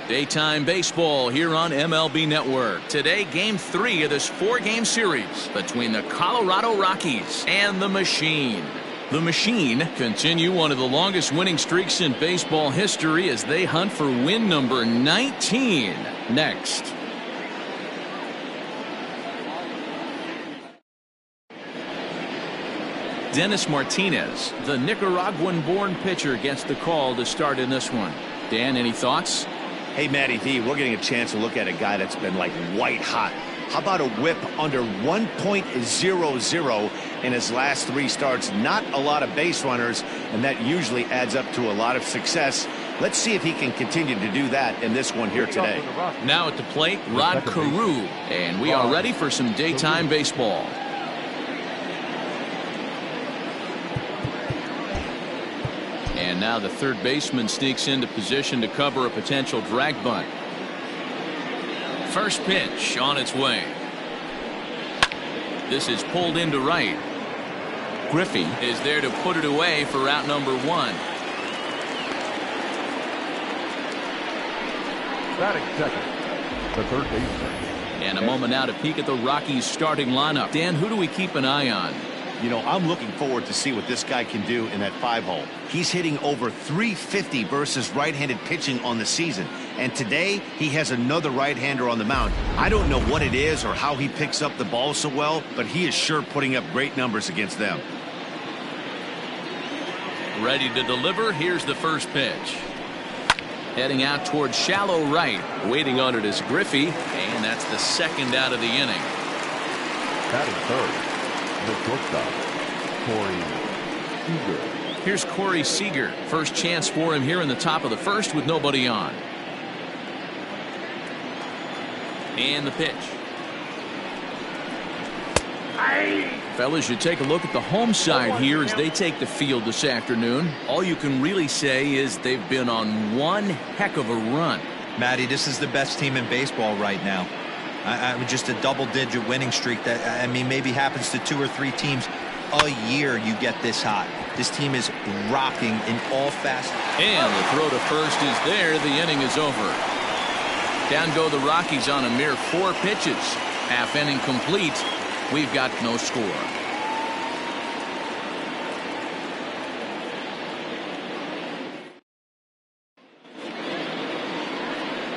Daytime baseball here on MLB Network. Today, Game 3 of this 4-game series between the Colorado Rockies and the Machine. The Machine continue one of the longest winning streaks in baseball history as they hunt for win number 19 next. Dennis Martinez, the Nicaraguan-born pitcher, gets the call to start in this one. Dan, any thoughts? Hey, Matty V, we're getting a chance to look at a guy that's been like white hot. How about a whip under 1.00 in his last 3 starts? Not a lot of base runners, and that usually adds up to a lot of success. Let's see if he can continue to do that in this one here today. Now at the plate, Rod Carew, and we are ready for some daytime baseball. And now the third baseman sneaks into position to cover a potential drag bunt. First pitch on its way. This is pulled into right. Griffey is there to put it away for out number 1. Batting second, the third baseman. And a moment now to peek at the Rockies starting lineup. Dan, who do we keep an eye on? You know, I'm looking forward to see what this guy can do in that 5-hole. He's hitting over 350 versus right-handed pitching on the season. And today, he has another right-hander on the mound. I don't know what it is or how he picks up the ball so well, but he is sure putting up great numbers against them. Ready to deliver. Here's the first pitch. Heading out towards shallow right. Waiting on it is Griffey, and that's the second out of the inning. Batting third, the shortstop, Corey Seager. Here's Corey Seager. First chance for him here in the top of the first with nobody on. And the pitch. Fellas, you take a look at the home side here as they take the field this afternoon. All you can really say is they've been on one heck of a run. Matty, this is the best team in baseball right now. I mean, just a double-digit winning streak that, I mean, maybe happens to 2 or 3 teams a year. You get this hot. This team is rocking in all facets. And the throw to first is there. The inning is over. Down go the Rockies on a mere 4 pitches. Half inning complete. We've got no score.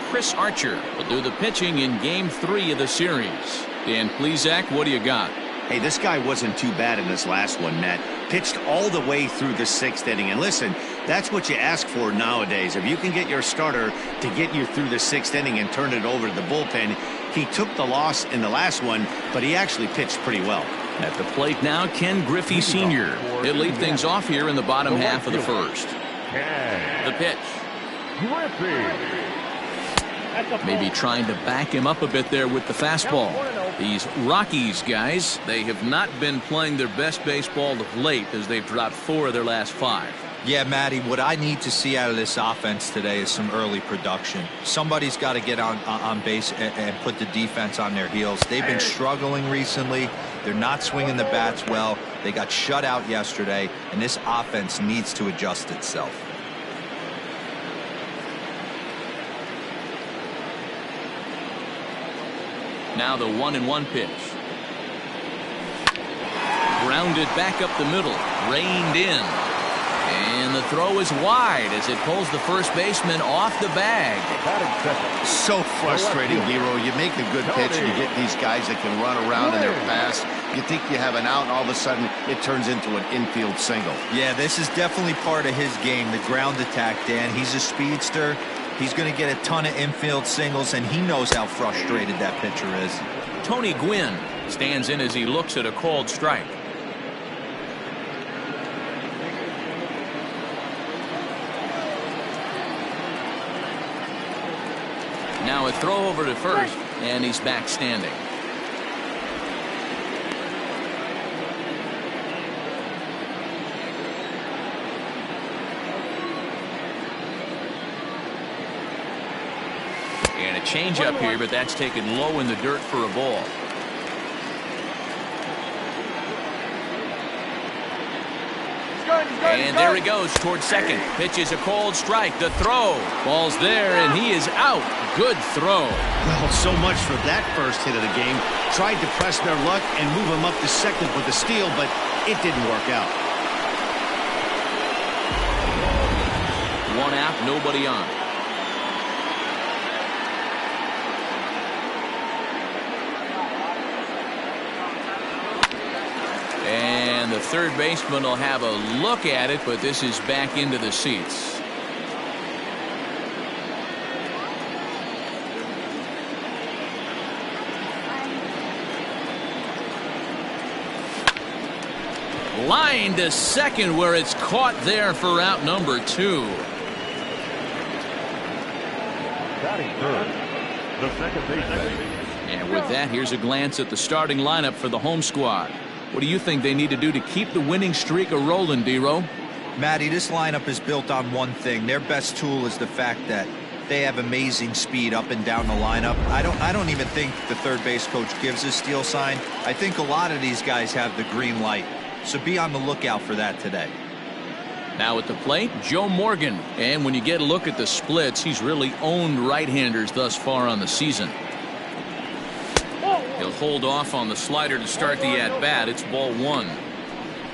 Chris Archer will do the pitching in Game 3 of the series. Dan Plesac, what do you got? Hey, this guy wasn't too bad in this last one, Matt. Pitched all the way through the 6th inning. And listen, that's what you ask for nowadays. If you can get your starter to get you through the 6th inning and turn it over to the bullpen. He took the loss in the last one, but he actually pitched pretty well. At the plate now, Ken Griffey Sr. He'll lead things off here in the bottom half of the first. The pitch. Maybe trying to back him up a bit there with the fastball. These Rockies guys, they have not been playing their best baseball of late as they've dropped 4 of their last 5. Yeah, Matty, what I need to see out of this offense today is some early production. Somebody's got to get on base and put the defense on their heels. They've been struggling recently. They're not swinging the bats well. They got shut out yesterday, and this offense needs to adjust itself. Now the 1-1 pitch. Grounded back up the middle. Reined in. And the throw is wide as it pulls the first baseman off the bag. So frustrating, Hero. You make a good pitch and you get these guys that can run around in their pass. You think you have an out, and all of a sudden it turns into an infield single. Yeah, this is definitely part of his game, the ground attack, Dan. He's a speedster. He's going to get a ton of infield singles, and he knows how frustrated that pitcher is. Tony Gwynn stands in as he looks at a called strike. Now a throw over to first, and he's back standing. And a change up here, but that's taken low in the dirt for a ball. And there he goes towards second. Pitches a cold strike. The throw. Ball's there, and he is out. Good throw. Well, so much for that first hit of the game. Tried to press their luck and move him up to second with a steal, but it didn't work out. One out, nobody on. And the third baseman will have a look at it, but this is back into the seats. Line to second, where it's caught there for out number 2. Batting third, the second baseman. And with that, here's a glance at the starting lineup for the home squad. What do you think they need to do to keep the winning streak a-rolling, D-Row? Matty, this lineup is built on one thing. Their best tool is the fact that they have amazing speed up and down the lineup. I don't even think the third base coach gives a steal sign. I think a lot of these guys have the green light. So be on the lookout for that today. Now at the plate, Joe Morgan. And when you get a look at the splits, he's really owned right-handers thus far on the season. He'll hold off on the slider to start the at-bat. It's ball 1.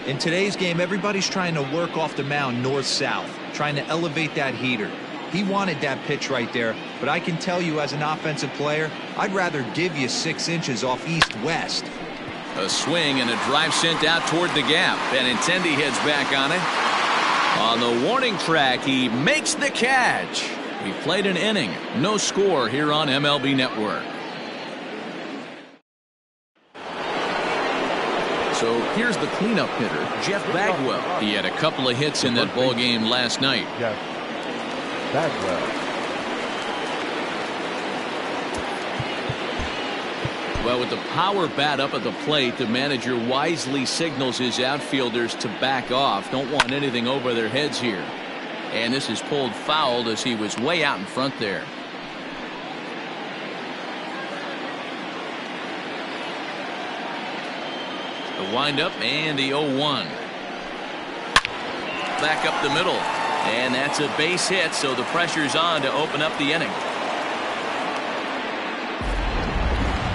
In today's game, everybody's trying to work off the mound north-south, trying to elevate that heater. He wanted that pitch right there, but I can tell you as an offensive player, I'd rather give you 6 inches off east-west. A swing and a drive sent out toward the gap. Benintendi heads back on it. On the warning track, he makes the catch. He played an inning. No score here on MLB Network. So here's the cleanup hitter, Jeff Bagwell. He had a couple of hits in that ball game last night. Jeff Bagwell. Well, with the power bat up at the plate, the manager wisely signals his outfielders to back off. Don't want anything over their heads here. And this is pulled foul as he was way out in front there. The windup and the 0-1. Back up the middle. And that's a base hit, so the pressure's on to open up the inning.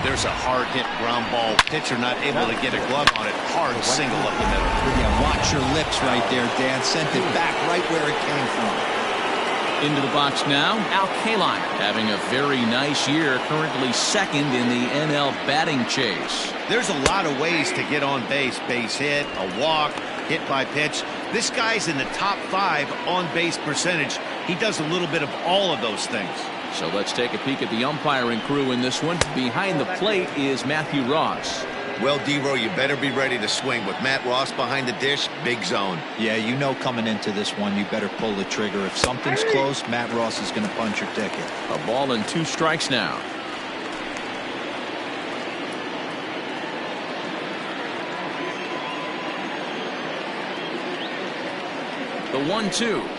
There's a hard hit ground ball. Pitcher not able to get a glove on it. Hard single up the middle. Yeah, watch your lips right there, Dan. Sent it back right where it came from. Into the box now, Al Kaline having a very nice year, currently second in the NL batting chase. There's a lot of ways to get on base. Base hit, a walk, hit by pitch. This guy's in the top 5 on base percentage. He does a little bit of all of those things. So let's take a peek at the umpiring crew in this one. Behind the plate is Matthew Ross. Well, D-Row, you better be ready to swing. With Matt Ross behind the dish, big zone. Yeah, you know coming into this one, you better pull the trigger. If something's close, Matt Ross is going to punch your ticket. A ball and 2 strikes now. The 1-2.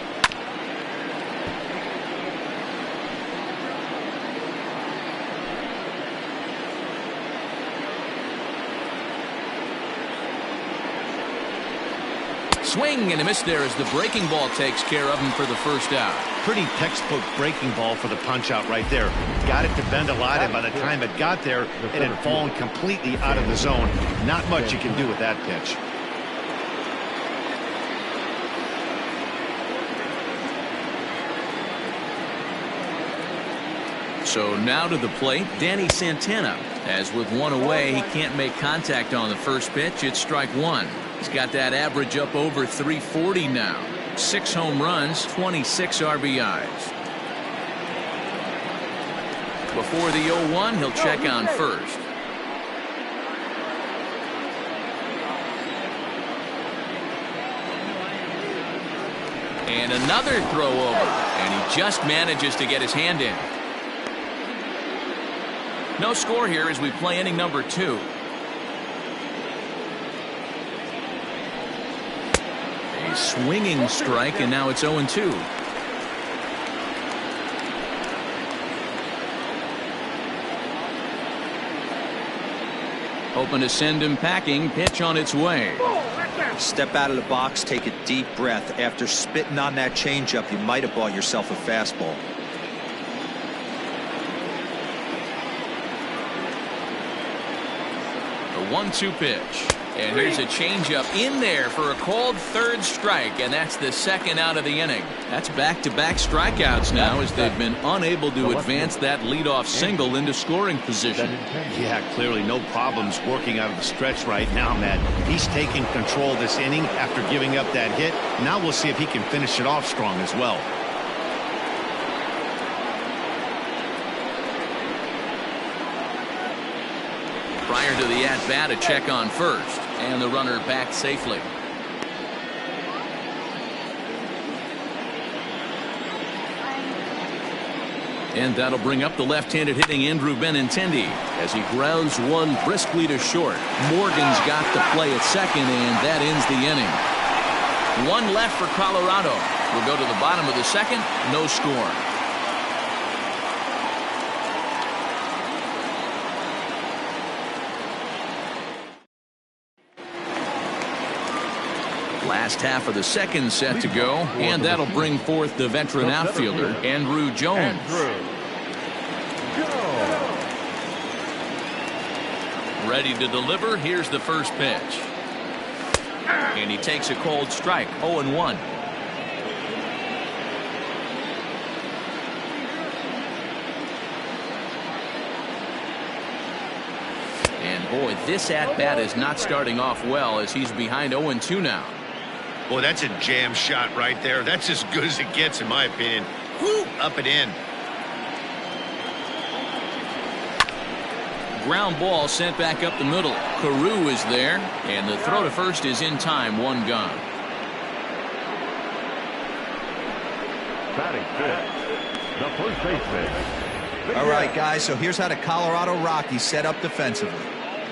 Swing and a miss there as the breaking ball takes care of him for the first out. Pretty textbook breaking ball for the punch out right there. Got it to bend a lot, and by the time it got there, it had fallen completely out of the zone. Not much you can do with that pitch. So now to the plate, Danny Santana. As with one away, he can't make contact on the first pitch. It's strike 1. He's got that average up over 340 now. 6 home runs, 26 RBIs. Before the 0-1, he'll check on first. And another throw over. And he just manages to get his hand in. No score here as we play inning number 2. A swinging strike, and now it's 0-2. Hoping to send him packing. Pitch on its way. Step out of the box, take a deep breath. After spitting on that changeup, you might have bought yourself a fastball. The 1-2 pitch. And here's a changeup in there for a called third strike, and that's the second out of the inning. That's back-to-back strikeouts now as they've been unable to advance that leadoff single into scoring position. Yeah, clearly no problems working out of the stretch right now, Matt. He's taking control of this inning after giving up that hit. Now we'll see if he can finish it off strong as well. Prior to the at-bat, a check on first, and the runner back safely. And that'll bring up the left-handed hitting Andrew Benintendi as he grounds one briskly to short. Morgan's got the play at second, and that ends the inning. One left for Colorado. We'll go to the bottom of the second, no score. Last half of the second set to go, and that'll bring forth the veteran outfielder, Andrew Jones. Ready to deliver. Here's the first pitch. And he takes a cold strike, 0-1. And boy, this at-bat is not starting off well as he's behind 0-2 now. Boy, that's a jam shot right there. That's as good as it gets, in my opinion. Woo, up and in. Ground ball sent back up the middle. Carew is there, and the throw to first is in time, one gone. Batting fifth, the first baseman. All right, guys, so here's how the Colorado Rockies set up defensively.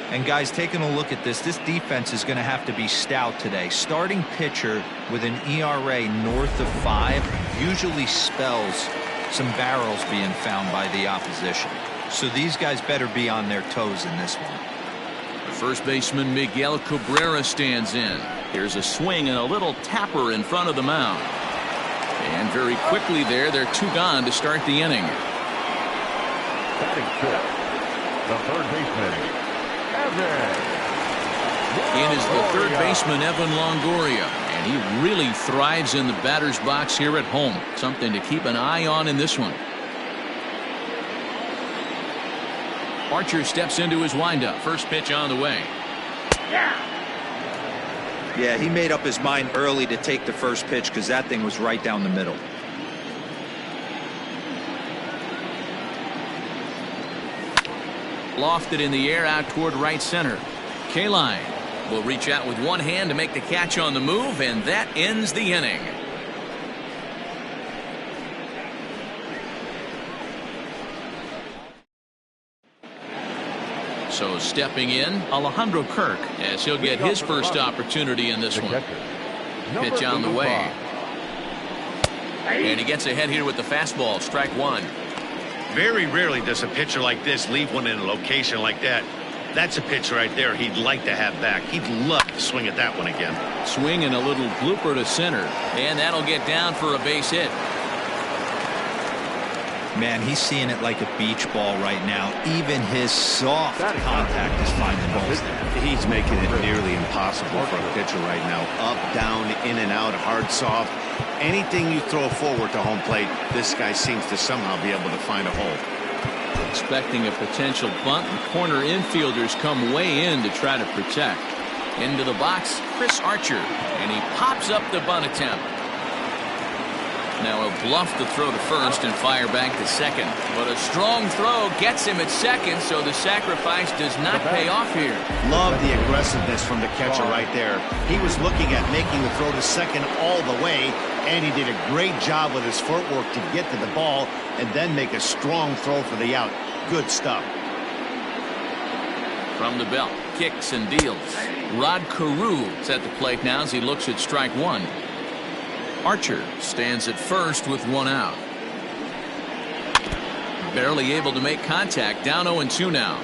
And guys, taking a look at this defense is going to have to be stout today. Starting pitcher with an ERA north of 5 usually spells some barrels being found by the opposition. So these guys better be on their toes in this one. The first baseman Miguel Cabrera stands in. Here's a swing and a little tapper in front of the mound. And very quickly they're 2 gone to start the inning. Batting fifth, the third baseman. In is the third baseman, Evan Longoria, and he really thrives in the batter's box here at home. Something to keep an eye on in this one. Archer steps into his windup. First pitch on the way. Yeah, he made up his mind early to take the first pitch because that thing was right down the middle. Lofted in the air out toward right center. Kaline will reach out with one hand to make the catch on the move, and that ends the inning. So stepping in, Alejandro Kirk, as he'll get his first opportunity in this one. Pitch on the way. And he gets ahead here with the fastball, strike one. Very rarely does a pitcher like this leave one in a location like that. That's a pitch right there he'd like to have back. He'd love to swing at that one again. Swing and a little blooper to center, and that'll get down for a base hit. Man, he's seeing it like a beach ball right now. Even his soft contact is finding holes. He's making it nearly impossible for a pitcher right now. Up, down, in and out, hard, soft. Anything you throw forward to home plate, this guy seems to somehow be able to find a hole. Expecting a potential bunt, and corner infielders come way in to try to protect. Into the box, Chris Archer, and he pops up the bunt attempt. Now he'll bluff the throw to first and fire back to second. But a strong throw gets him at second, so the sacrifice does not pay off here. Love the aggressiveness from the catcher right there. He was looking at making the throw to second all the way, and he did a great job with his footwork to get to the ball and then make a strong throw for the out. Good stuff. From the belt, kicks and deals. Rod Carew is at the plate now as he looks at strike one. Archer stands at first with one out. Barely able to make contact, down 0-2 now.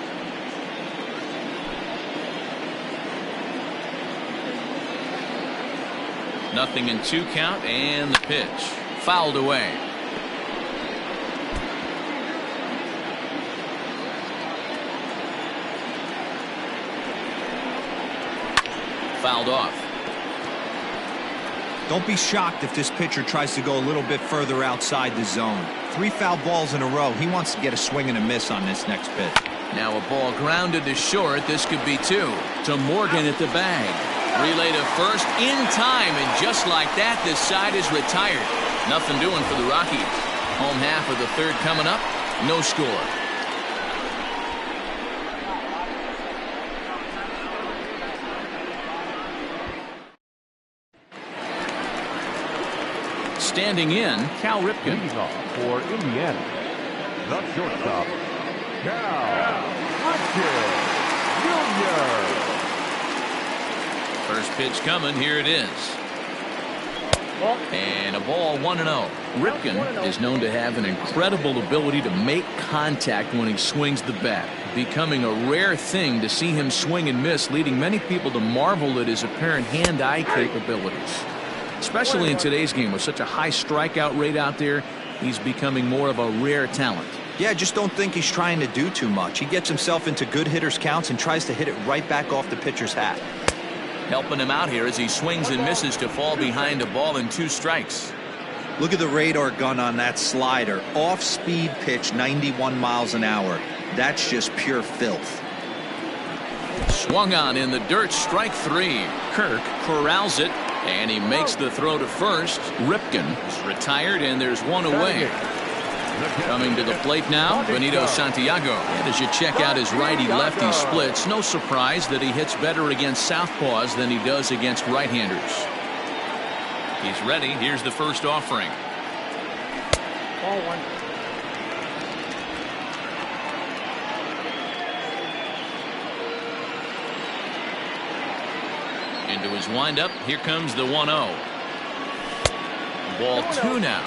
0-2 count, and the pitch fouled away. Fouled off. Don't be shocked if this pitcher tries to go a little bit further outside the zone. 3 foul balls in a row. He wants to get a swing and a miss on this next pitch. Now a ball grounded to short. This could be 2. To Morgan at the bag. Relay to first in time, and just like that, this side is retired. Nothing doing for the Rockies. Home half of the third coming up. No score. Standing in, Cal Ripken. Leading off for Indiana, the shortstop, Cal Ripken Jr. First pitch coming. Here it is. And a ball 1-0. Ripken is known to have an incredible ability to make contact when he swings the bat, becoming a rare thing to see him swing and miss, leading many people to marvel at his apparent hand-eye capabilities. Especially in today's game with such a high strikeout rate out there, he's becoming more of a rare talent. Yeah, just don't think he's trying to do too much. He gets himself into good hitters' counts and tries to hit it right back off the pitcher's hat. Helping him out here as he swings and misses to fall behind a ball and 2 strikes. Look at the radar gun on that slider. Off-speed pitch, 91 miles an hour. That's just pure filth. Swung on in the dirt, strike 3. Kirk corrals it, and he makes the throw to first. Ripken is retired, and there's 1 away. Coming to the plate now, Benito Santiago. And as you check out his righty-lefty splits, no surprise that he hits better against southpaws than he does against right-handers. He's ready. Here's the first offering. Ball 1. Into his windup. Here comes the 1-0. Ball 2 now.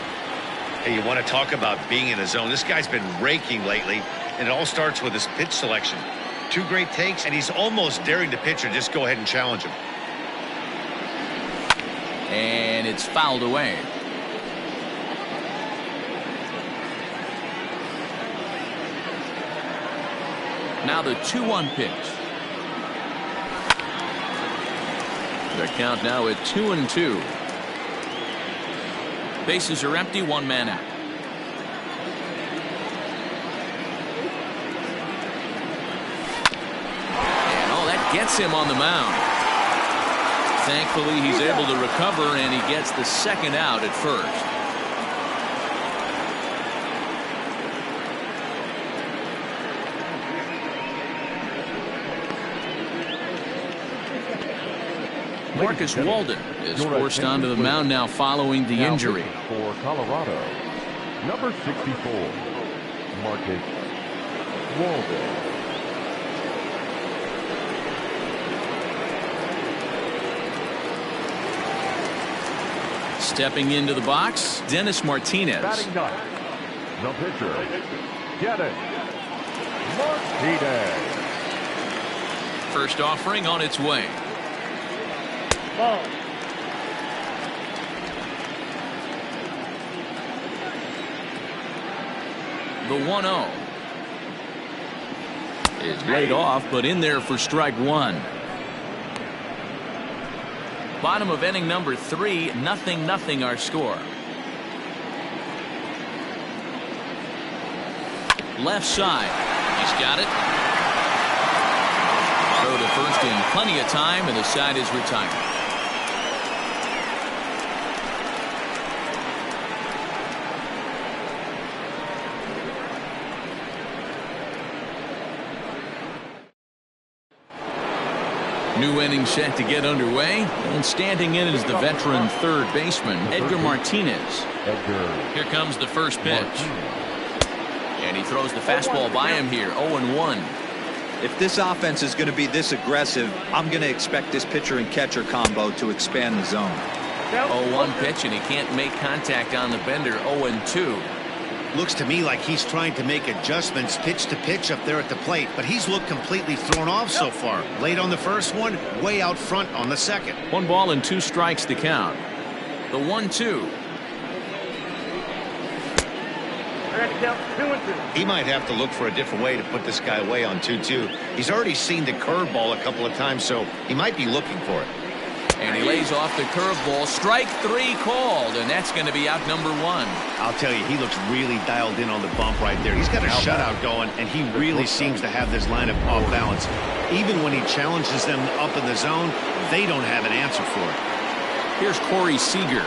Hey, you want to talk about being in a zone? This guy's been raking lately, and it all starts with his pitch selection. 2 great takes, and he's almost daring the pitcher just go ahead and challenge him. And it's fouled away. Now the 2-1 pitch. The count now at 2-2. Bases are empty, 1 man out. And that gets him on the mound. Thankfully, he's able to recover, and he gets the second out at first. Marcus Walden is forced onto the mound now following the injury. For Colorado, number 64, Marcus Walden. Stepping into the box, Dennis Martinez. Batting ninth, the pitcher, Dennis Martinez. First offering on its way. Ball. The 1-0 is laid off, but in there for strike 1. Bottom of inning number 3, 0-0 our score. Left side, he's got it. Throw to first in plenty of time, and the side is retired. New inning set to get underway, and standing in is the veteran third baseman, Edgar Martinez. Here comes the first pitch. And he throws the fastball by him here, 0-1. If this offense is going to be this aggressive, I'm going to expect this pitcher and catcher combo to expand the zone. 0-1 pitch, and he can't make contact on the bender, 0-2. Looks to me like he's trying to make adjustments pitch to pitch up there at the plate, but he's looked completely thrown off so far. Late on the first one, way out front on the second. 1 ball and 2 strikes to count. The 1-2. He might have to look for a different way to put this guy away on 2-2. He's already seen the curveball a couple of times, so he might be looking for it. And he lays off the curveball. Strike 3 called, and that's going to be out number 1. I'll tell you, he looks really dialed in on the bump right there. He's got a shutout going, and he really seems to have this lineup off balance. Even when he challenges them up in the zone, they don't have an answer for it. Here's Corey Seager.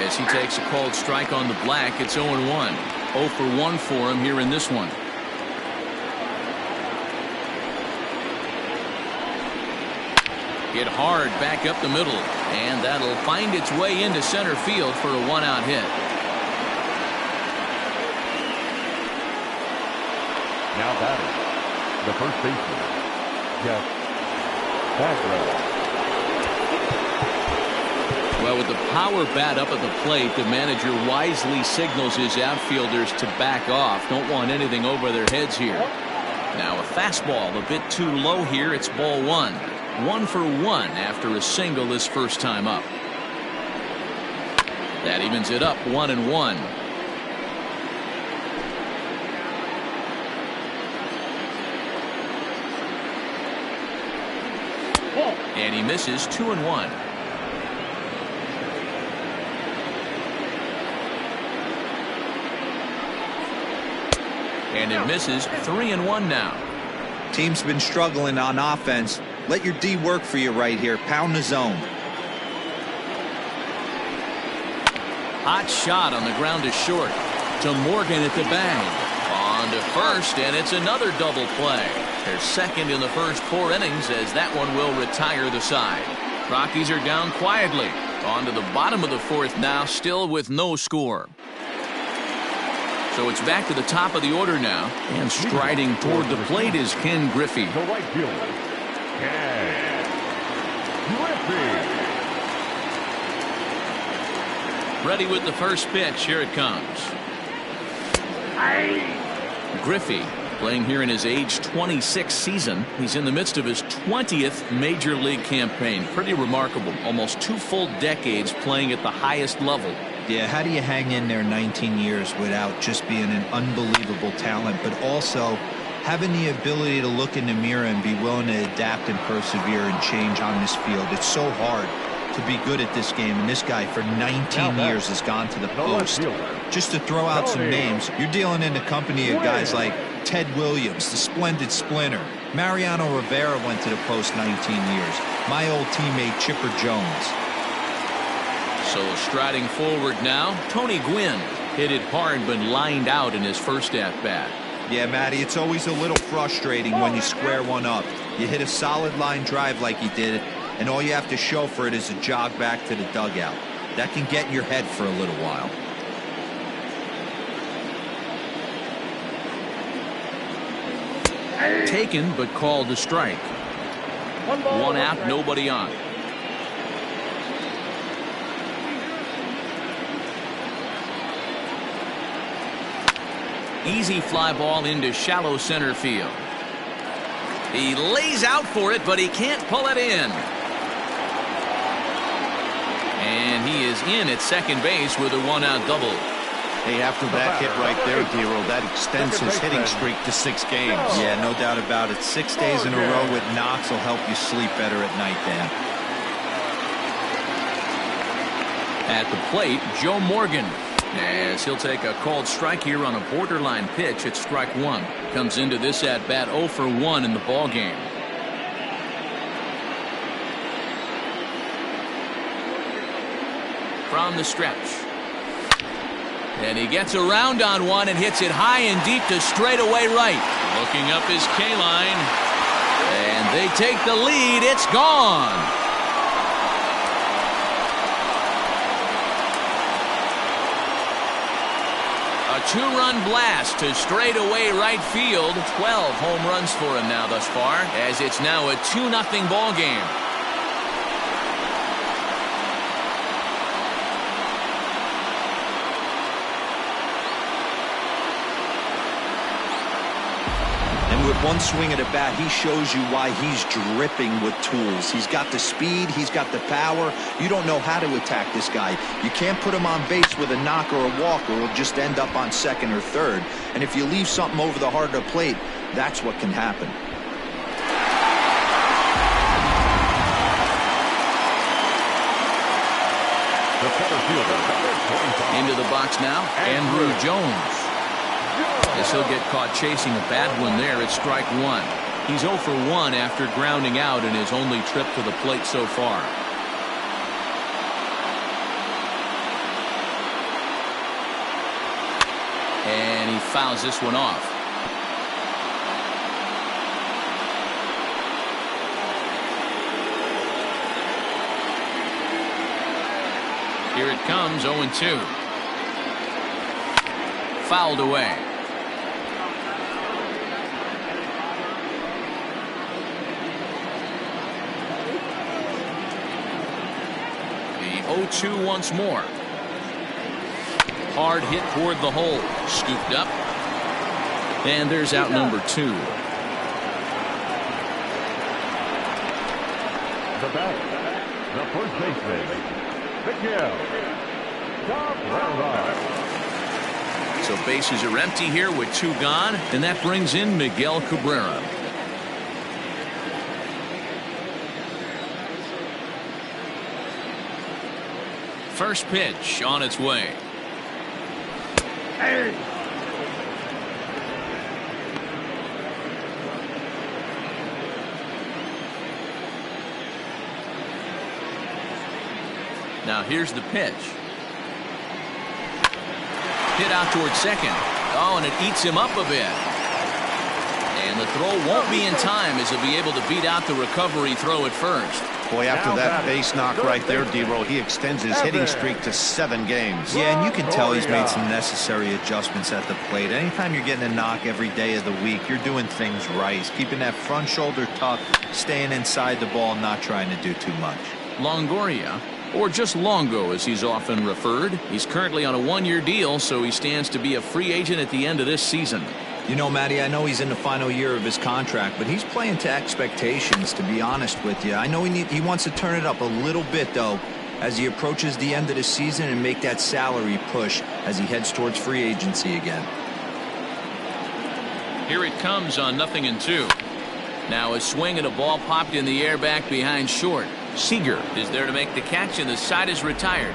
As he takes a called strike on the black, it's 0-1. 0 for 1 for him here in this one. Hit hard back up the middle, and that'll find its way into center field for a 1-out hit. Now batting, the first baseman, Jeff Bagwell. Well, with the power bat up at the plate, the manager wisely signals his outfielders to back off. Don't want anything over their heads here. Now a fastball a bit too low here. It's ball 1. 1 for 1 after a single this first time up. That evens it up 1-1. And he misses 2-1. And it misses 3-1 now. Team's been struggling on offense. Let your D work for you right here. Pound the zone. Hot shot on the ground is short. To Morgan at the bag. On to first, and it's another double play. They're second in the first 4 innings, as that one will retire the side. Rockies are down quietly. On to the bottom of the 4th now, still with no score. So it's back to the top of the order now, and striding toward the plate is Ken Griffey. The right fielder, Ken Griffey. Ready with the first pitch. Here it comes. Griffey playing here in his age 26 season. He's in the midst of his 20th major league campaign. Pretty remarkable. Almost 2 full decades playing at the highest level. Yeah, how do you hang in there 19 years without just being an unbelievable talent, but also having the ability to look in the mirror and be willing to adapt and persevere and change on this field? It's so hard to be good at this game, and this guy for 19 years has gone to the post. Just to throw out some names, you're dealing in the company of guys like Ted Williams, the splendid splinter. Mariano Rivera went to the post 19 years. My old teammate Chipper Jones. So striding forward now, Tony Gwynn hit it hard but lined out in his first at-bat. Yeah, Matty, it's always a little frustrating when you square one up. You hit a solid line drive like he did, and all you have to show for it is a jog back to the dugout. That can get in your head for a little while. Taken but called a strike. 1 out, nobody on. Easy fly ball into shallow center field. He lays out for it, but he can't pull it in. And he is in at second base with a 1-out double. Hey, after that hit right there, Dero, that extends his hitting streak to 6 games. Yeah, no doubt about it. 6 days in a row with knocks will help you sleep better at night, Dan. At the plate, Joe Morgan. As he'll take a called strike here on a borderline pitch at strike 1. Comes into this at bat 0 for 1 in the ball game. From the stretch. And he gets around on one and hits it high and deep to straightaway right. Looking up his K-line. And they take the lead. It's gone. A 2-run blast to straightaway right field. 12 home runs for him now thus far, as it's now a 2-0 ball game. with one swing of the bat, he shows you why he's dripping with tools. He's got the speed, he's got the power. You don't know how to attack this guy. You can't put him on base with a knock or a walk, or he'll just end up on second or third. And if you leave something over the heart of the plate, that's what can happen. The center fielder, number 25. Into the box now, Andrew Jones. As he'll get caught chasing a bad one there at strike one. He's 0 for 1 after grounding out in his only trip to the plate so far. And he fouls this one off. Here it comes, 0-2. Fouled away. The 0-2 once more. Hard hit toward the hole. Scooped up. And there's out number 2. The batter, the first baseman, Miguel Cabrera. So bases are empty here with 2 gone, and that brings in Miguel Cabrera. First pitch on its way. Hey. Now here's the pitch. Hit out towards second. Oh, and it eats him up a bit. And the throw won't be in time as he'll be able to beat out the recovery throw at first. Boy, after that base knock right there, D-Row, he extends his hitting streak to 7 games. Yeah, and you can tell he's made some necessary adjustments at the plate. Anytime you're getting a knock every day of the week, you're doing things right. He's keeping that front shoulder tucked, staying inside the ball, not trying to do too much. Longoria, or just Longo as he's often referred. He's currently on a 1-year deal, so he stands to be a free agent at the end of this season. You know, Matty, I know he's in the final year of his contract, but he's playing to expectations, to be honest with you. I know he wants to turn it up a little bit, though, as he approaches the end of the season and make that salary push as he heads towards free agency again. Here it comes on 0-2. Now a swing and a ball popped in the air back behind short. Seager is there to make the catch, and the side is retired.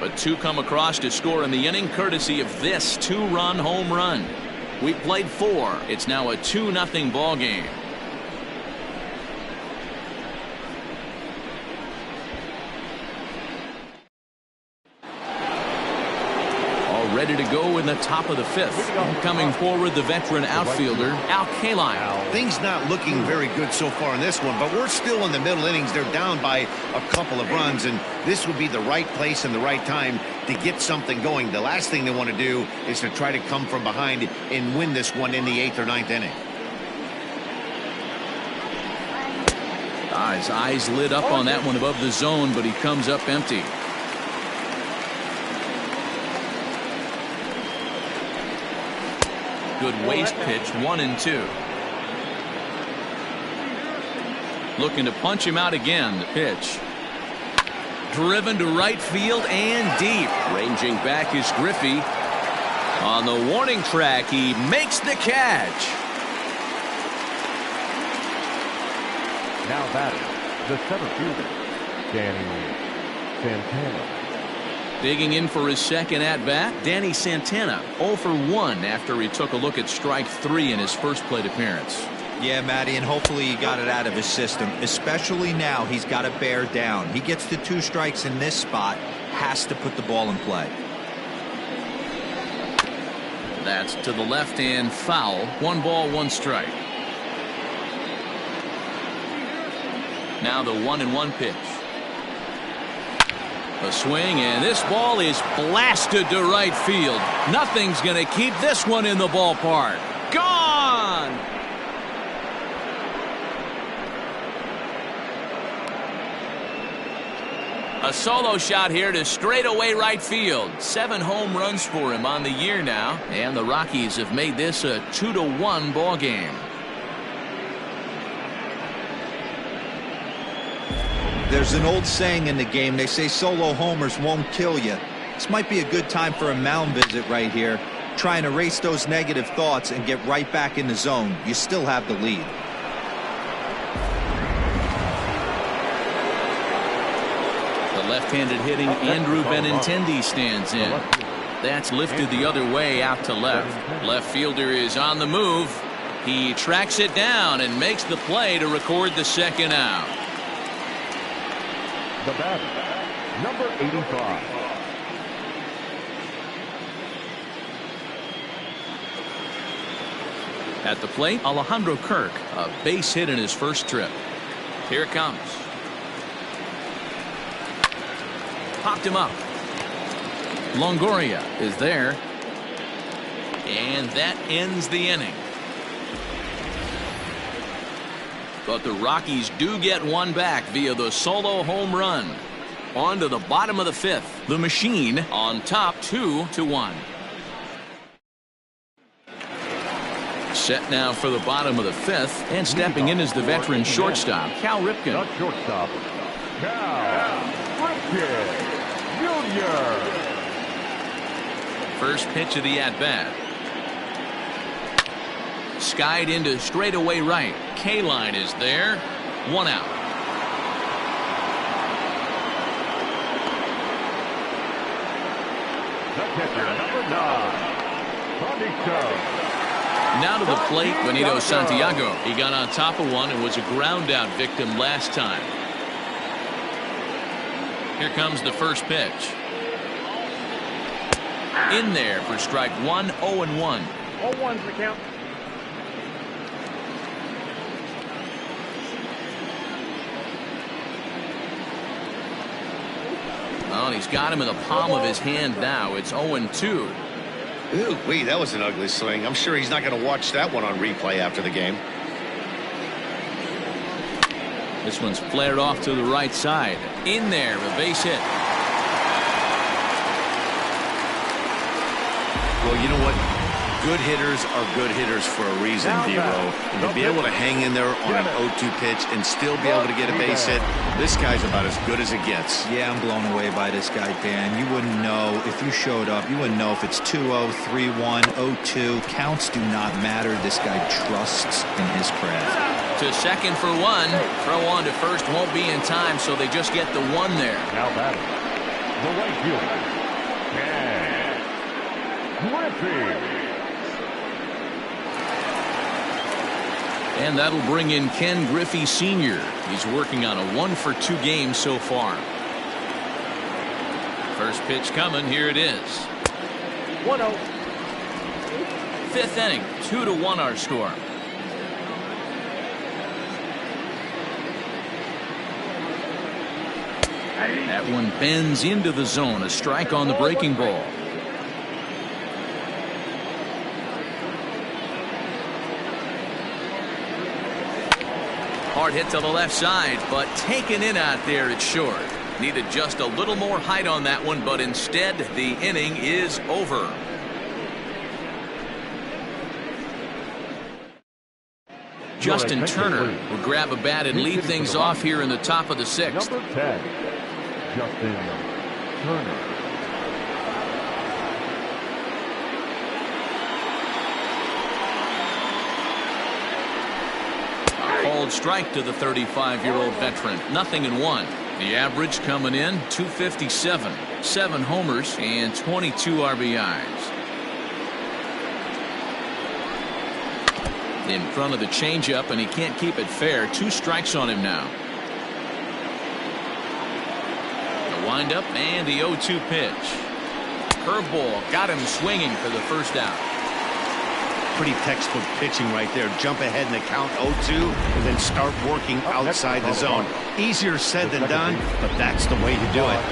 But 2 come across to score in the inning, courtesy of this 2-run home run. We played 4. It's now a 2-0 ball game. Ready to go in the top of the 5th. Coming forward, the veteran outfielder, Al Kaline. Things not looking very good so far in this one, but we're still in the middle innings. They're down by a couple of runs, and this would be the right place and the right time to get something going. The last thing they want to do is to try to come from behind and win this one in the 8th or 9th inning. His eyes lit up on that one above the zone, but he comes up empty. Good waste pitch, 1-2. Looking to punch him out again. The pitch. Driven to right field and deep. Ranging back is Griffey. On the warning track, he makes the catch. Now batting, the center fielder, Danny Santana. Digging in for his second at-bat, Danny Santana, 0 for 1 after he took a look at strike 3 in his first plate appearance. Yeah, Matty, and hopefully he got it out of his system, especially now he's got to bear down. He gets the 2 strikes in this spot, has to put the ball in play. That's to the left and foul. 1 ball, 1 strike. Now the 1-1 pitch. A swing, and this ball is blasted to right field. Nothing's going to keep this one in the ballpark. Gone! A solo shot here to straightaway right field. 7 home runs for him on the year now, and the Rockies have made this a 2-1 ball game. There's an old saying in the game. They say solo homers won't kill you. This might be a good time for a mound visit right here. Try and erase those negative thoughts and get right back in the zone. You still have the lead. The left-handed hitting Andrew Benintendi stands in. That's lifted the other way out to left. Left fielder is on the move. He tracks it down and makes the play to record the second out. The batter, number 85. At the plate, Alejandro Kirk, a base hit in his first trip. Here it comes. Popped him up. Longoria is there. And that ends the inning. But the Rockies do get one back via the solo home run. On to the bottom of the 5th. The Machine on top 2-1. Set now for the bottom of the 5th, and stepping in is the veteran shortstop, Cal Ripken. The shortstop, Cal Ripken Jr. First pitch of the at-bat. Skied into straightaway right. K-line is there. 1 out. The catcher, number 9, Bonito. Now to the plate, Benito Santiago. He got on top of one and was a ground-out victim last time. Here comes the first pitch. In there for strike 1, 0-1. 0-1's the count. Oh, and he's got him in the palm of his hand now. It's 0-2. Ooh, wee, that was an ugly swing. I'm sure he's not going to watch that one on replay after the game. This one's flared off to the right side. In there, a base hit. Well, you know what? Good hitters are good hitters for a reason, Dero. And to be able to hang in there on an 0-2 pitch and still be able to get a base hit, this guy's about as good as it gets. Yeah, I'm blown away by this guy, Dan. You wouldn't know if you showed up. You wouldn't know if it's 2-0, 3-1, 0-2. Counts do not matter. This guy trusts in his craft. To second for 1. Throw on to first won't be in time, so they just get the 1 there. Now batting, the right fielder, Ken Griffey. And that'll bring in Ken Griffey Sr. He's working on a 1-for-2 game so far. First pitch coming. Here it is. 1-0. 5th inning. 2-1 our score. That one bends into the zone. A strike on the breaking ball. Hard hit to the left side, but taken in out there, it's short. Needed just a little more height on that one, but instead the inning is over. Justin Turner will grab a bat and lead things off here in the top of the 6th. Number 10, Justin Turner. Called strike to the 35-year-old veteran. 0-1. The average coming in 257. 7 homers and 22 RBIs. In front of the changeup, and he can't keep it fair. 2 strikes on him now. The windup and the 0-2 pitch. Curveball got him swinging for the first out. Pretty textbook pitching right there. Jump ahead in the count 0-2 and then start working outside the zone. Easier said than done, but that's the way to do it.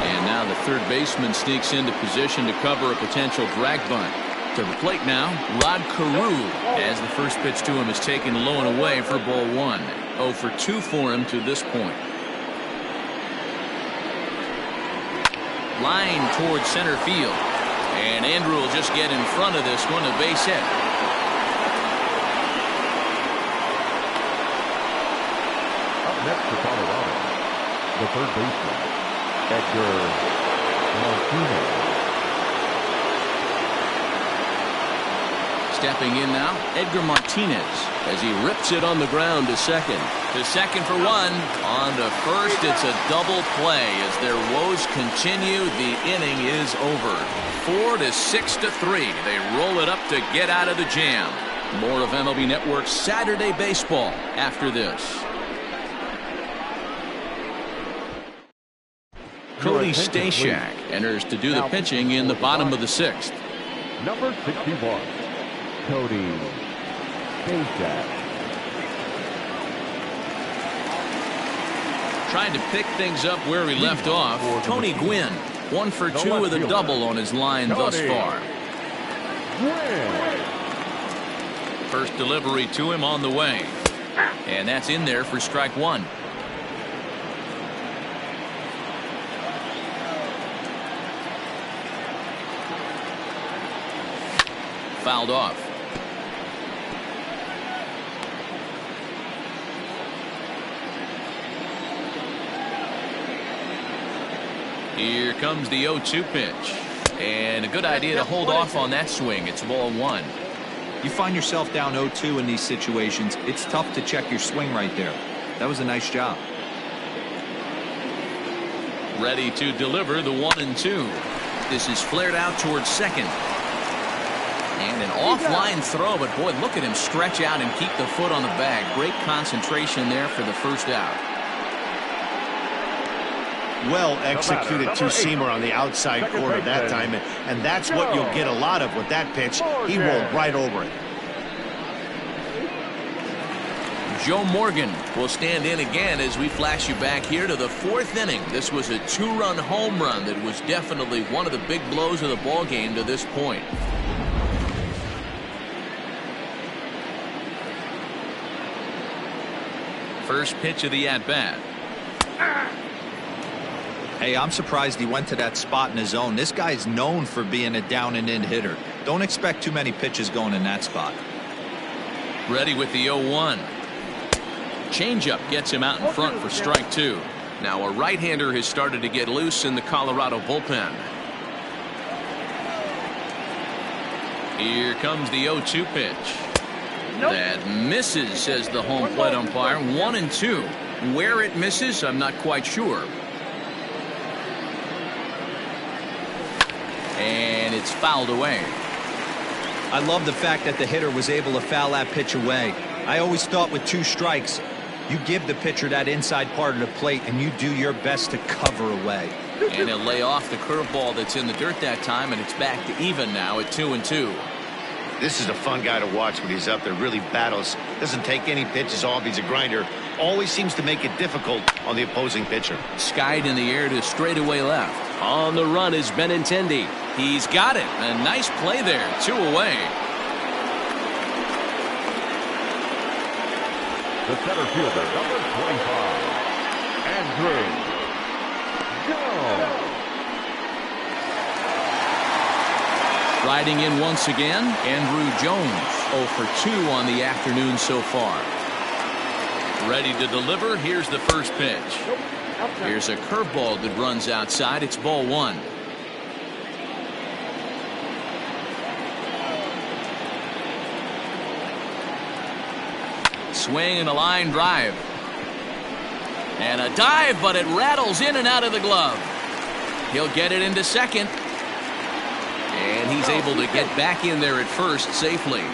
And now the third baseman sneaks into position to cover a potential drag bunt. To the plate now, Rod Carew, as the first pitch to him is taken low and away for ball one. 0 for 2 for him to this point. Line towards center field. And Andrew will just get in front of this one, a base hit. Up next for Colorado, the third baseman, Edgar Martinez. Stepping in now, Edgar Martinez as he rips it on the ground to second. To second for one. On to first, it's a double play as their woes continue. The inning is over. 4 to 6 to 3. They roll it up to get out of the jam. More of MLB Network's Saturday Baseball after this. Cody Stashak enters to do the pitching in the bottom of the 6th. Number 61, Cody Stashak. Trying to pick things up where he left off. Tony Gwynn, 1 for 2 with a double on his line thus far. First delivery to him on the way. And that's in there for strike 1. Fouled off. Here comes the 0-2 pitch. And a good idea to hold off on that swing. It's ball 1. You find yourself down 0-2 in these situations. It's tough to check your swing right there. That was a nice job. Ready to deliver the 1-2. This is flared out towards second. And an offline throw, but boy, look at him stretch out and keep the foot on the bag. Great concentration there for the first out. Well executed two-seamer on the outside corner that time, and that's what you'll get a lot of with that pitch. He rolled right over it. Joe Morgan will stand in again as we flash you back here to the 4th inning. This was a 2-run home run that was definitely one of the big blows of the ball game to this point. First pitch of the at-bat. Hey, I'm surprised he went to that spot in his zone. This guy's known for being a down-and-in hitter. Don't expect too many pitches going in that spot. Ready with the 0-1. Changeup gets him out in front for strike 2. Now a right-hander has started to get loose in the Colorado bullpen. Here comes the 0-2 pitch. That misses, says the home plate umpire. 1-2. Where it misses, I'm not quite sure. And it's fouled away. I love the fact that the hitter was able to foul that pitch away. I always thought with 2 strikes, you give the pitcher that inside part of the plate and you do your best to cover away. And he'll lay off the curveball that's in the dirt that time, and it's back to even now at 2-2. This is a fun guy to watch when he's up there. Really battles. Doesn't take any pitches off. He's a grinder. Always seems to make it difficult on the opposing pitcher. Skied in the air to straightaway left. On the run is Benintendi. He's got it. A nice play there. 2 away. The center fielder, number 25, Andrew Jones. Riding in once again, Andrew Jones. 0 for 2 on the afternoon so far. Ready to deliver. Here's the first pitch. Here's a curveball that runs outside. It's ball 1. Swing and a line drive. And a dive, but it rattles in and out of the glove. He'll get it into second. And he's able to get back in there at first safely.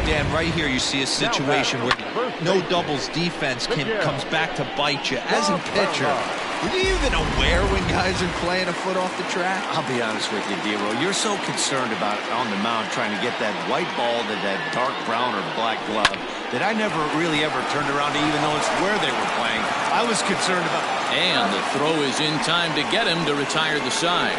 Dan, right here you see a situation where no doubles defense comes back to bite you. As a pitcher, were you even aware when guys are playing a foot off the track? I'll be honest with you, D-Roll. You're so concerned about on the mound trying to get that white ball to that dark brown or black glove that I never really ever turned around to even notice where they were playing. I was concerned about... And the throw is in time to get him to retire the side.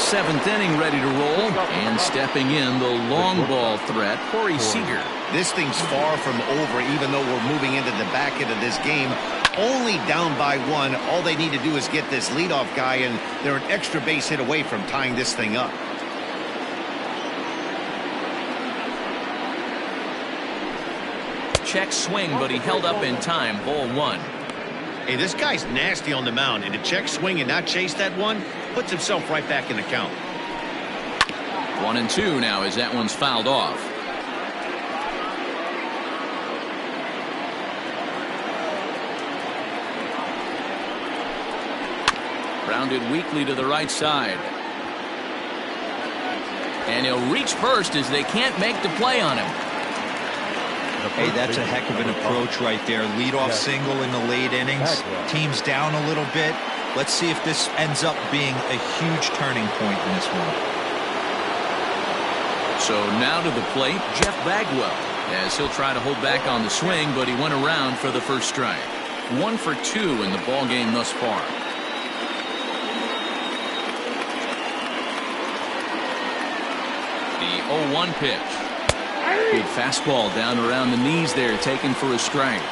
seventh inning ready to roll, and stepping in the long ball threat, Corey Seager. This thing's far from over, even though we're moving into the back end of this game. Only down by one. All they need to do is get this leadoff guy, and they're an extra base hit away from tying this thing up. Check swing, but he held up in time. Ball one. Hey, this guy's nasty on the mound, and to check swing and not chase that one puts himself right back in the count. 1-2 now as that one's fouled off. Grounded weakly to the right side. And he'll reach first as they can't make the play on him. Hey, that's a heck of an approach right there. Leadoff single in the late innings. Team's down a little bit. Let's see if this ends up being a huge turning point in this one. So now to the plate, Jeff Bagwell, as he'll try to hold back on the swing, but he went around for the first strike. 1 for 2 in the ball game thus far. The 0-1 pitch. Big fastball down around the knees there, taken for a strike.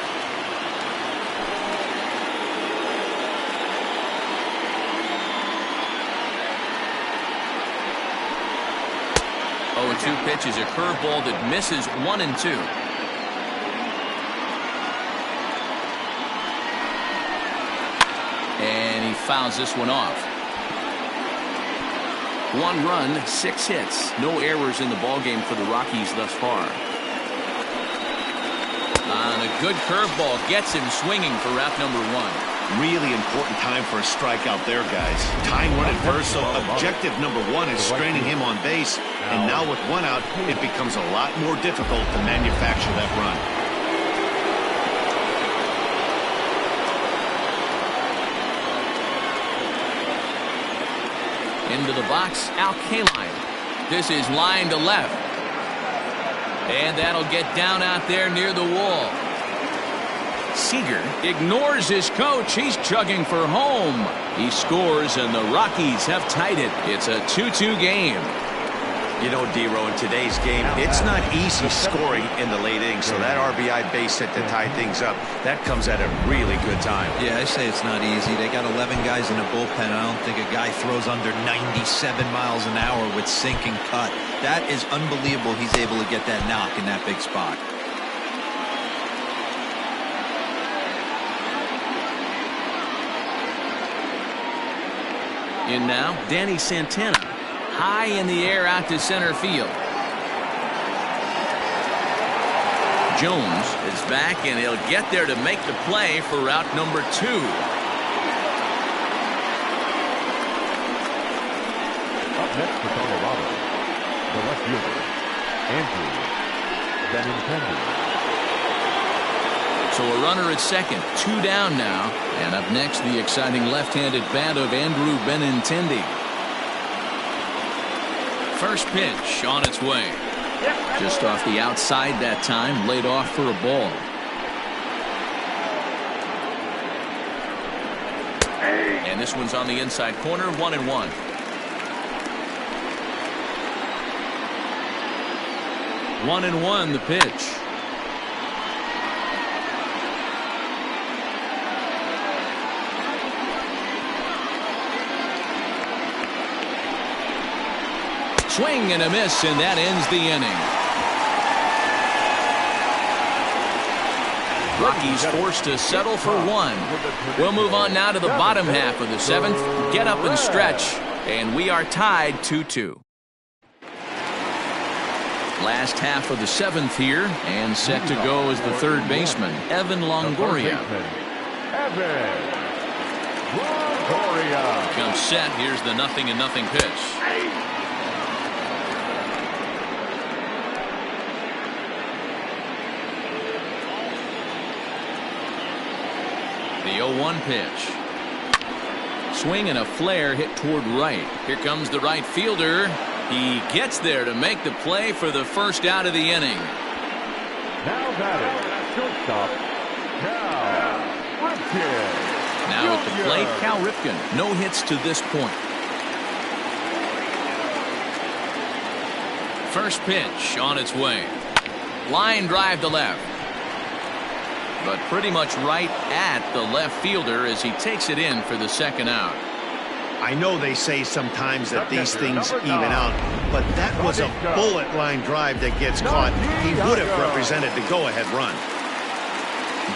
Oh, 2 pitches, a curveball that misses 1-2. And he fouls this one off. 1 run, 6 hits. No errors in the ballgame for the Rockies thus far. And a good curveball gets him swinging for out number 1. Really important time for a strikeout there, guys. Tying run at first, so objective number 1 is straining him on base. And now with 1 out, it becomes a lot more difficult to manufacture that run. Into the box, Al Kaline. This is line to left. And that'll get down out there near the wall. Seager ignores his coach. He's chugging for home. He scores, and the Rockies have tied it. It's a 2-2 game. You know, D-Row, in today's game, it's not easy scoring in the late innings, so that RBI base hit to tie things up, that comes at a really good time. Yeah, I say it's not easy. They got 11 guys in the bullpen. I don't think a guy throws under 97 miles an hour with sink and cut. That is unbelievable he's able to get that knock in that big spot. In now, Danny Santana. High in the air out to center field. Jones is back, and he'll get there to make the play for route number 2. Up next for Colorado, the left fielder, Andrew Benintendi. So a runner at second, 2 down now, and up next the exciting left-handed bat of Andrew Benintendi. First pitch on its way. Just off the outside that time, laid off for a ball. And this one's on the inside corner, 1-1. One and one, the pitch. Swing and a miss, and that ends the inning. Rockies forced to settle for 1. We'll move on now to the bottom half of the 7th. Get up and stretch, and we are tied 2-2. Last half of the 7th here, and set to go is the third baseman, Evan Longoria. Comes set. Here's the 0-0 pitch. The 0-1 pitch. Swing and a flare hit toward right. Here comes the right fielder. He gets there to make the play for the first out of the inning. Now batting, shortstop, Cal Ripken. Now at the plate, Cal Ripken. No hits to this point. First pitch on its way. Line drive to left. But pretty much right at the left fielder as he takes it in for the second out. I know they say sometimes that these things even out, but that was a bullet line drive that gets caught. He would have represented the go-ahead run.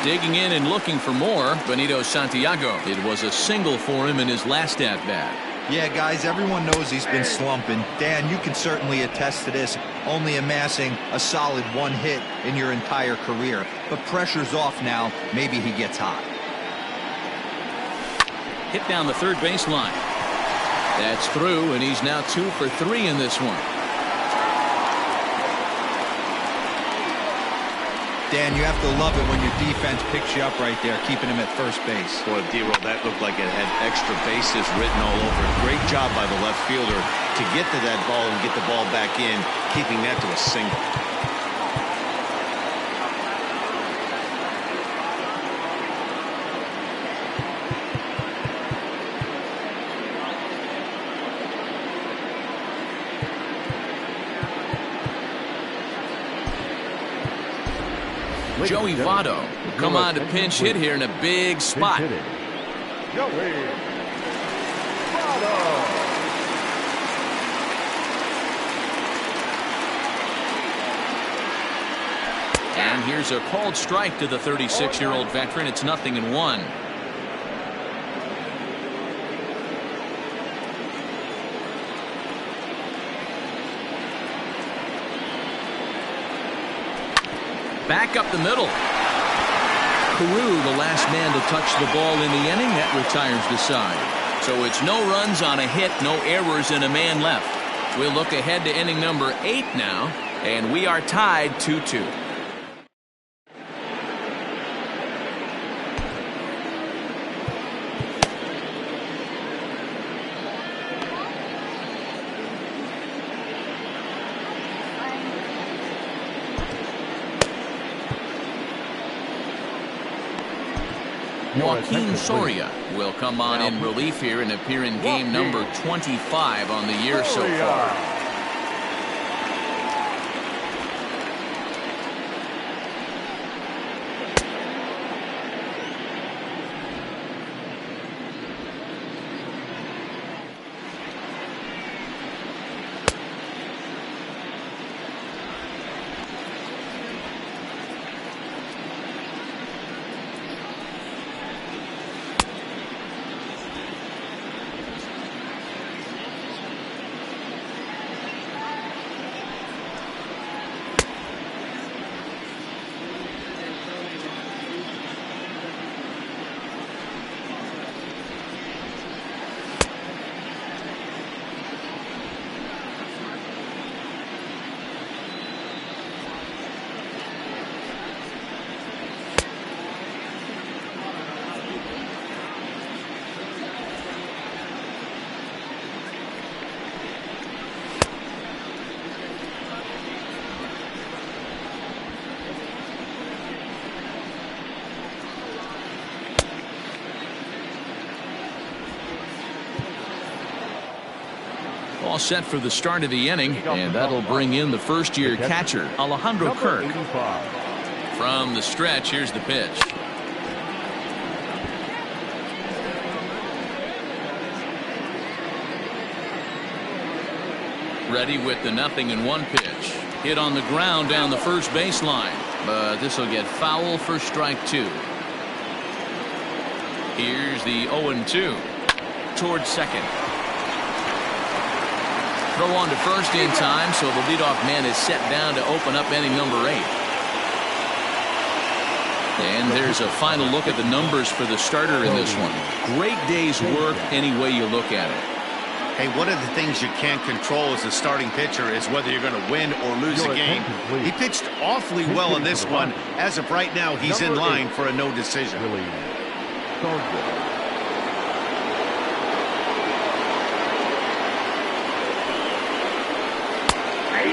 Digging in and looking for more, Benito Santiago. It was a single for him in his last at-bat. Yeah, guys, everyone knows he's been slumping. Dan, you can certainly attest to this, only amassing a solid one hit in your entire career. But pressure's off now. Maybe he gets hot. Hit down the third baseline. That's through, and he's now 2 for 3 in this one. Dan, you have to love it when your defense picks you up right there, keeping him at first base. Boy, D-Roll, that looked like it had extra bases written all over it. Great job by the left fielder to get to that ball and get the ball back in, keeping that to a single. Joey Votto will come on to pinch hit here in a big spot. Joey Votto. And here's a called strike to the 36-year-old veteran. It's 0-1. Back up the middle. Carew, the last man to touch the ball in the inning. That retires the side. So it's no runs on a hit, no errors, and a man left. We'll look ahead to inning number 8 now, and we are tied 2-2. Joaquin Soria will come on in relief here and appear in game number 25 on the year so far. All set for the start of the inning, and that'll bring in the first-year catcher, Alejandro Kirk. From the stretch, here's the pitch. Ready with the 0-1 pitch. Hit on the ground down the first baseline, but this will get foul for strike 2. Here's the 0-2 towards second. Throw on to first in time, so the leadoff man is set down to open up inning number 8. And there's a final look at the numbers for the starter in this one. Great day's work any way you look at it. Hey, one of the things you can't control as a starting pitcher is whether you're going to win or lose a game. He pitched awfully well in this one. As of right now, he's in line for a no decision.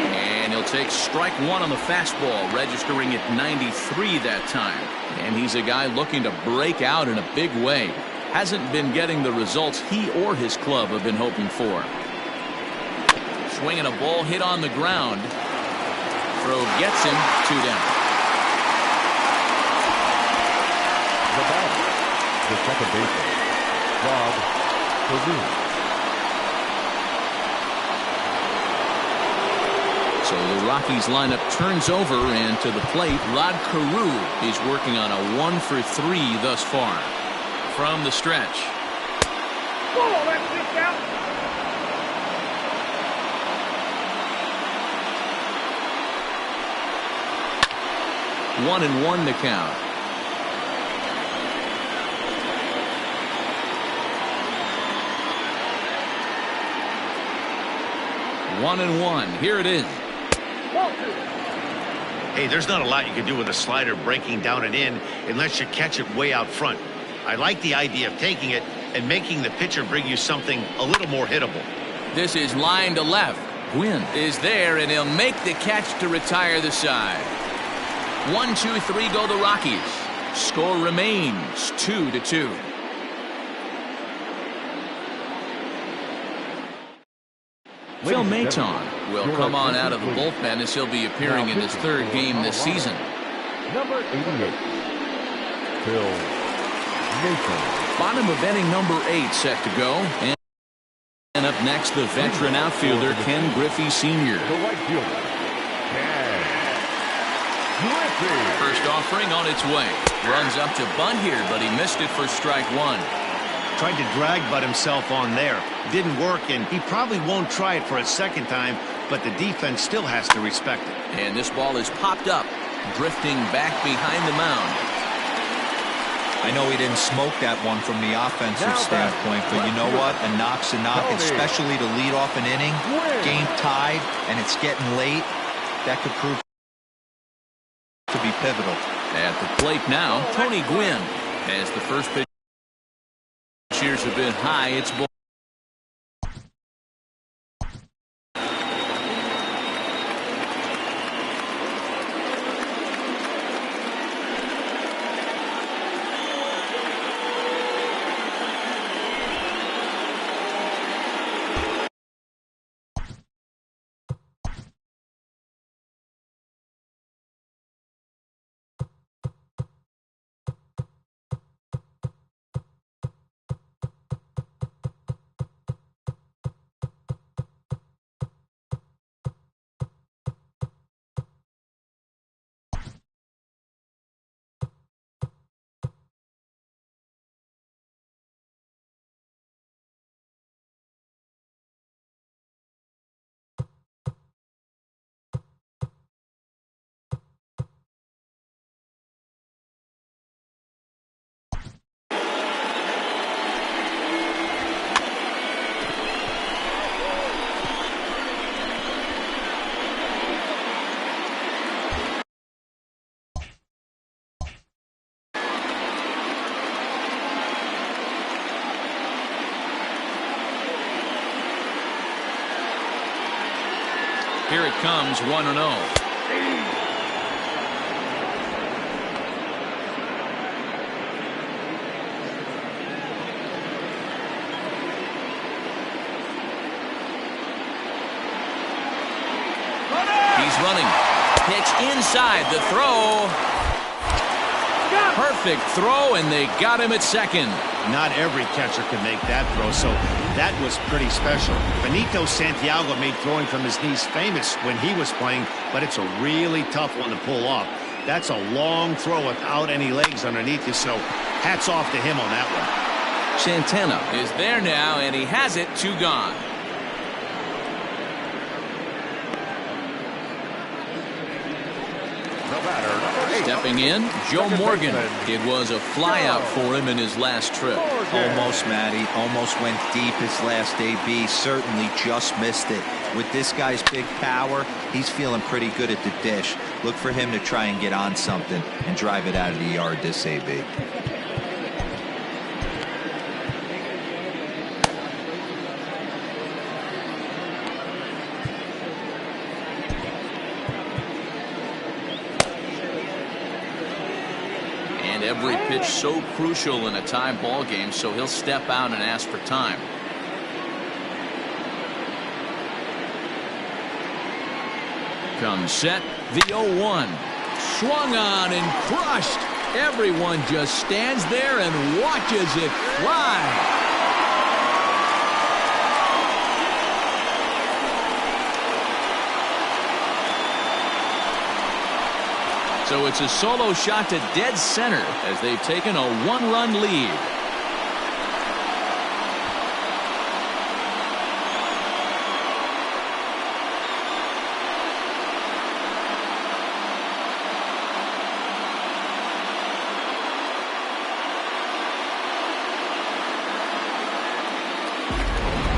And he'll take strike 1 on the fastball, registering at 93 that time. And he's a guy looking to break out in a big way. Hasn't been getting the results he or his club have been hoping for. Swinging a ball hit on the ground. Throw gets him 2 down. The batter, the second baseman, Crosley. So the Rockies lineup turns over, and to the plate, Rod Carew is working on a 1-for-3 thus far. From the stretch. Whoa, that's just out. One and one to count. One and one. Here it is. Hey, there's not a lot you can do with a slider breaking down and in unless you catch it way out front. I like the idea of taking it and making the pitcher bring you something a little more hittable. This is line to left. Gwynn is there, and he'll make the catch to retire the side. 1, 2, 3 go the Rockies. Score remains 2-2. Phil Maton will come on out of the bullpen as he'll be appearing in his 3rd game this season. Number 88, Phil Maton. Bottom of inning number 8 set to go. And up next, the veteran outfielder Ken Griffey Sr. The right fielder, Ken Griffey. First offering on its way. Runs up to bunt here, but he missed it for strike 1. Tried to drag Bud himself on there. Didn't work, and he probably won't try it for a second time, but the defense still has to respect it. And this ball is popped up, drifting back behind the mound. I know he didn't smoke that one from the offensive standpoint, but you know what? A knock's a knock, especially to lead off an inning. Game tied, and it's getting late. That could prove to be pivotal. At the plate now, Tony Gwynn. As the first pitch shears a bit high, it's ball. Here it comes, 1-0. He's running. Pitch inside. The throw. Perfect throw, and they got him at second. Not every catcher can make that throw, so that was pretty special. Benito Santiago made throwing from his knees famous when he was playing, but it's a really tough one to pull off. That's a long throw without any legs underneath you, so hats off to him on that one. Santana is there now, and he has it, 2 gone. Stepping in, Joe Morgan. It was a flyout for him in his last trip. Almost, Matty. Almost went deep his last AB. Certainly just missed it. With this guy's big power, he's feeling pretty good at the dish. Look for him to try and get on something and drive it out of the yard this AB. Every pitch so crucial in a tie ball game, so he'll step out and ask for time. Comes set, the 0-1. Swung on and crushed. Everyone just stands there and watches it fly. So it's a solo shot to dead center as they've taken a one-run lead.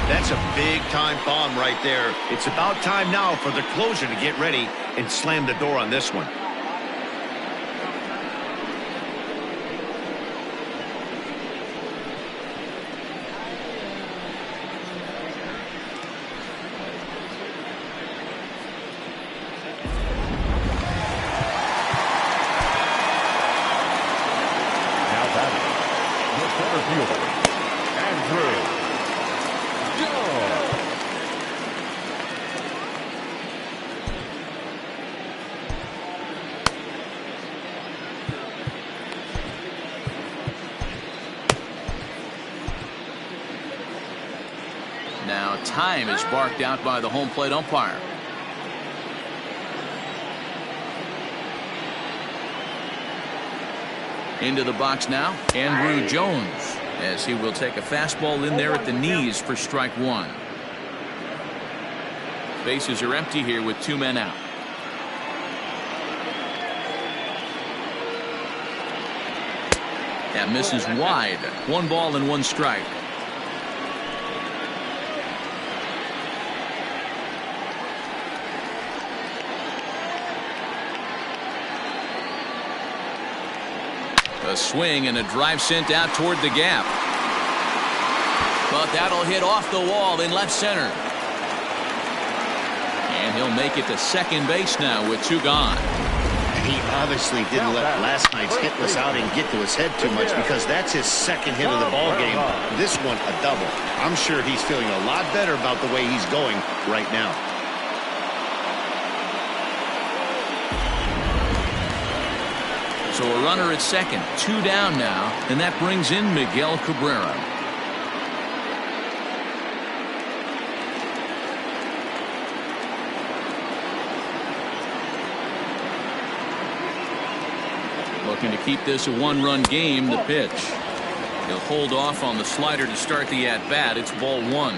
That's a big-time bomb right there. It's about time now for the closer to get ready and slam the door on this one. Now time is barked out by the home plate umpire. Into the box now, Andrew Jones, as he will take a fastball in there at the knees for strike one. Bases are empty here with 2 men out. That misses wide. 1 ball and 1 strike. A swing and a drive sent out toward the gap. But that'll hit off the wall in left center. And he'll make it to second base now with 2 gone. He obviously didn't let last night's hitless outing get to his head too much, because that's his second hit of the ball game. This one a double. I'm sure he's feeling a lot better about the way he's going right now. So a runner at second, 2 down now, and that brings in Miguel Cabrera. Looking to keep this a 1-run game. The pitch. He'll hold off on the slider to start the at-bat. It's ball 1.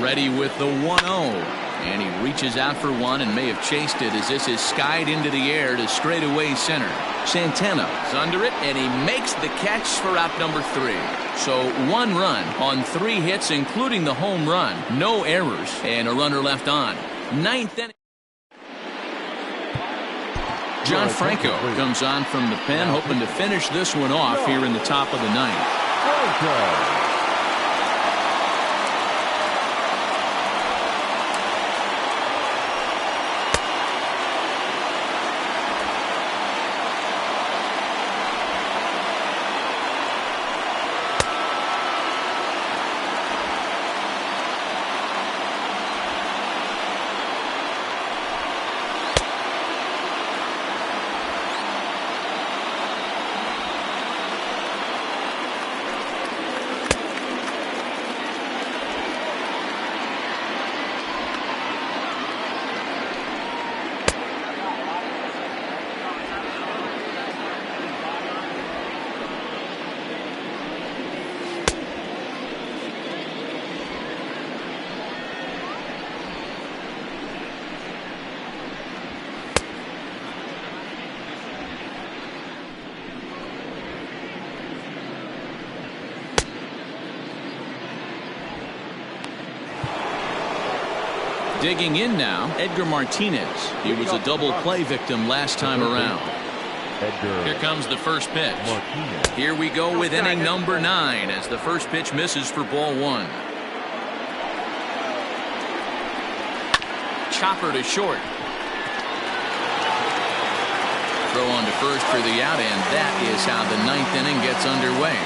Ready with the 1-0. And he reaches out for one and may have chased it as this is skied into the air to straightaway center. Santana is under it, and he makes the catch for out number 3. So 1 run on 3 hits, including the home run. No errors, and a runner left on. 9th inning. John Franco comes on from the pen, hoping to finish this one off here in the top of the 9th. Digging in now, Edgar Martinez. He was a double play victim last time around. Here comes the first pitch. Here we go with inning number 9 as the first pitch misses for ball 1. Chopper to short. Throw on to first for the out, and that is how the 9th inning gets underway.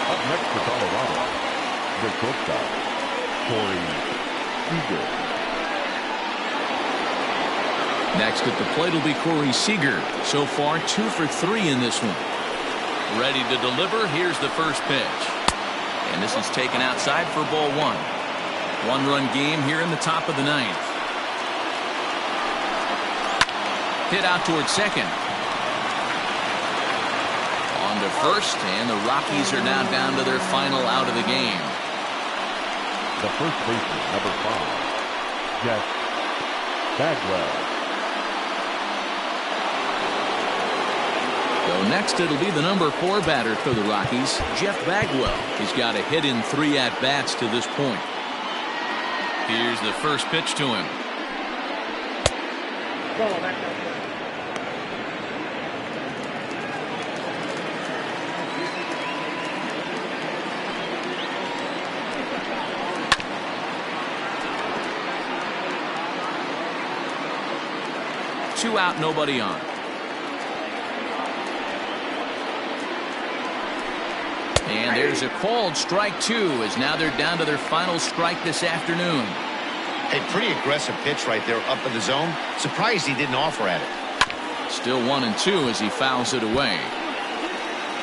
Up next for Colorado, the shortstop, Seager. Next at the plate will be Corey Seager. So far 2 for 3 in this one. Ready to deliver. Here's the first pitch. And this is taken outside for ball 1. 1-run game here in the top of the 9th. Hit out towards second. On to first, and the Rockies are now down to their final out of the game. The first baseman, number 5, Jeff Bagwell. So next it'll be the number 4 batter for the Rockies, Jeff Bagwell. He's got a hit in 3 at-bats to this point. Here's the first pitch to him. Two out, nobody on. And there's a called strike 2, as now they're down to their final strike this afternoon. A pretty aggressive pitch right there up in the zone. Surprised he didn't offer at it. Still 1-2 as he fouls it away.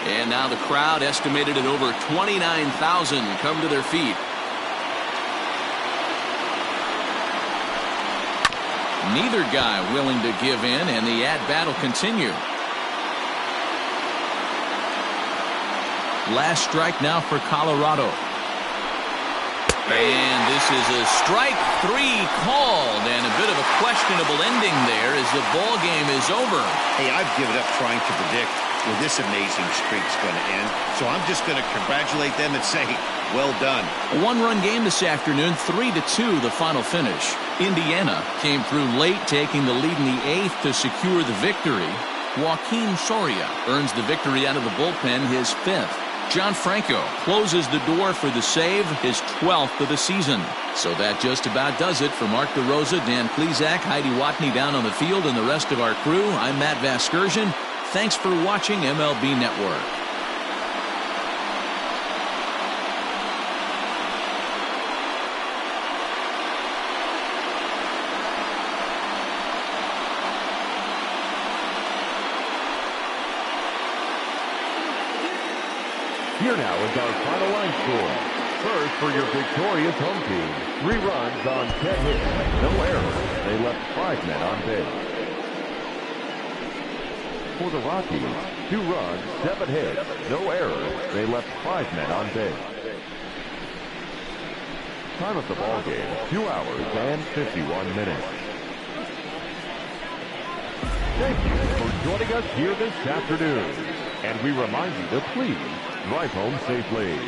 And now the crowd, estimated at over 29,000, come to their feet. Neither guy willing to give in, and the at-bat will continue. Last strike now for Colorado. And this is a strike 3 called, and a bit of a questionable ending there as the ball game is over. Hey, I've given up trying to predict where this amazing streak's going to end, so I'm just going to congratulate them and say, well done. A 1-run game this afternoon, 3-2 the final finish. Indiana came through late, taking the lead in the 8th to secure the victory. Joaquin Soria earns the victory out of the bullpen, his 5th. John Franco closes the door for the save, his 12th of the season. So that just about does it. For Mark DeRosa, Dan Plesac, Heidi Watney down on the field, and the rest of our crew, I'm Matt Vasgersian. Thanks for watching MLB Network. Here now is our final line score. First for your victorious home team. 3 runs on 10 hits, no errors. They left 5 men on base. For the Rockies, 2 runs, 7 hits, no errors. They left 5 men on base. Time of the ball game, 2 hours and 51 minutes. Thank you for joining us here this afternoon. And we remind you to please drive home safely.